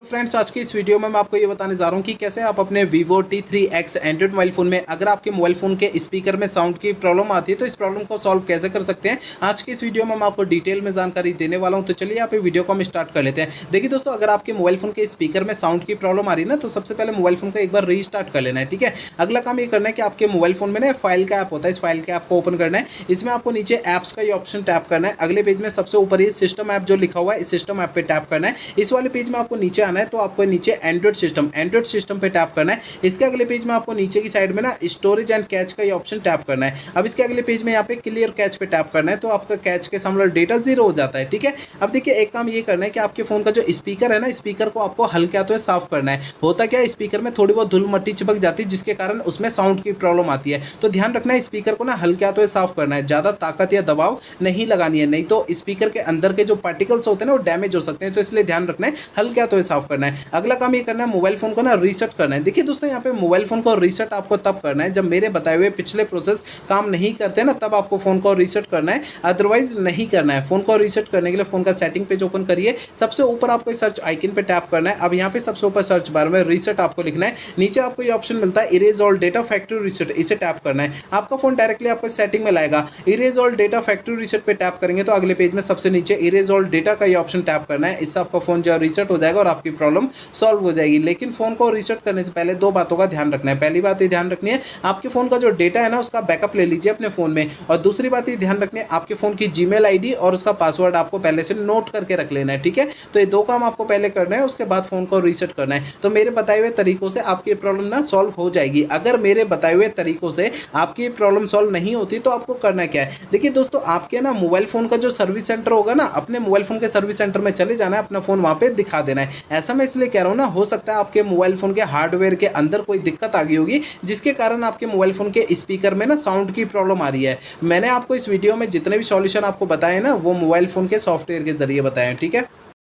Friends, आज की इस वीडियो में मैं आपको ये बताने जा रहा हूँ कि कैसे आप अपने Vivo T3X Android mobile phone में अगर आपके मोबाइल फोन के स्पीकर में साउंड की प्रॉब्लम आती है तो इस प्रॉब्लम को सॉल्व कैसे कर सकते हैं। आज की इस वीडियो में मैं आपको डिटेल में जानकारी देने वाला हूँ। तो चलिए यहाँ पे वीडियो को हम स्टार्ट कर लेते हैं। देखिए दोस्तों, अगर आपके मोबाइल फोन के स्पीकर में साउंड की प्रॉब्लम आ रही है ना, तो सबसे पहले मोबाइल फोन को एक बार रीस्टार्ट कर लेना है। ठीक है, अगला काम ये करना है कि आपके मोबाइल फोन में ना फाइल का ऐप होता है, इस फाइल के ऐप को ओपन करना है। इसमें आपको नीचे ऐप्स का ये ऑप्शन टैप करना है। अगले पेज में सबसे ऊपर ये सिस्टम ऐप जो लिखा हुआ है, इस सिस्टम ऐप पे टैप करना है। इस वाले पेज में आपको नीचे आना है, तो आपको नीचे एंड्रॉइड सिस्टम पे टैप करना है। इसके अगले पेज में आपको नीचे की साइड में ना स्टोरेज एंड कैच का ये ऑप्शन टैप करना है। अब इसके अगले पेज में यहाँ पे क्लियर कैच पे टैप करना है, तो आपका कैच के सामने डेटा जीरो हो जाता है। ठीक है, अब देखिए एक काम ये करना है कि आपके फोन का जो स्पीकर है ना, स्पीकर को आपको हल्के हाथों से साफ करना है। होता क्या है, स्पीकर में थोड़ी बहुत धूल मट्टी चिपक जाती है, जिसके कारण उसमें साउंड की प्रॉब्लम आती है। तो ध्यान रखना है, स्पीकर को ना हल्के हाथों से साफ करना है, ज्यादा ताकत या दबाव नहीं लगानी है, नहीं तो स्पीकर के अंदर के जो पार्टिकल्स होते हैं ना वो डैमेज हो सकते हैं। तो इसलिए ध्यान रखना है, हल्के हाथों से साफ करना है। अगला काम ये करना है, मोबाइल फोन को ना रीसेट करना है। देखिए दोस्तों, यहाँ पे मोबाइल फोन को रीसेट आपको तब करना है जब मेरे बताए हुए पिछले प्रोसेस काम नहीं करते ना, तब आपको फोन को रीसेट करना है, अदरवाइज नहीं करना है। फोन को रीसेट करने के लिए फोन का सेटिंग पेज ओपन करिए। सबसे ऊपर आपको सर्च आइकन पे टैप करना है। अब यहाँ पे सबसे ऊपर सर्च बार में रीसेट आपको लिखना है। नीचे आपको ये ऑप्शन मिलता है erase all data factory reset, इसे टैप करना है। आपका फोन डायरेक्टली आपको सेटिंग में लाएगा। Erase all data factory reset पे टैप करेंगे तो अगले पेज में सबसे नीचे इरेज ऑल डेटा का ये ऑप्शन टैप करना है। इससे आपका फोन जो रीसेट हो जाएगा और आपकी प्रॉब्लम सॉल्व हो जाएगी। लेकिन फोन को रीसेट करने से पहले दो बातों का ध्यान रखना है। पहली बात ये ध्यान रखनी है, आपके फोन का जो डेटा है ना उसका बैकअप ले लीजिए अपने फोन में। और दूसरी बात ये ध्यान रखनी है, आपके फोन की जीमेल आईडी और उसका पासवर्ड आपको पहले से नोट करके रख लेना है। ठीक है, तो ये दो काम आपको पहले करना है, उसके बाद फोन को रीसेट करना है। तो मेरे बताए हुए तरीकों से आपकी प्रॉब्लम ना सॉल्व हो जाएगी। अगर मेरे बताए हुए तरीकों से आपकी प्रॉब्लम सॉल्व नहीं होती तो आपको करना क्या है। देखिए दोस्तों, आपके ना मोबाइल फोन का जो सर्विस सेंटर होगा ना, अपने मोबाइल फोन के सर्विस सेंटर में चले जाना है, अपना फोन वहां पे दिखा देना है। ऐसा मैं इसलिए कह रहा हूं ना, हो सकता है आपके मोबाइल फोन के हार्डवेयर के अंदर कोई दिक्कत आ गई होगी, जिसके कारण आपके मोबाइल फोन के स्पीकर में ना साउंड की प्रॉब्लम आ रही है। मैंने आपको इस वीडियो में जितने भी सॉल्यूशन आपको बताए ना, वो मोबाइल फोन के सॉफ्टवेयर के जरिए बताए हैं। ठीक है।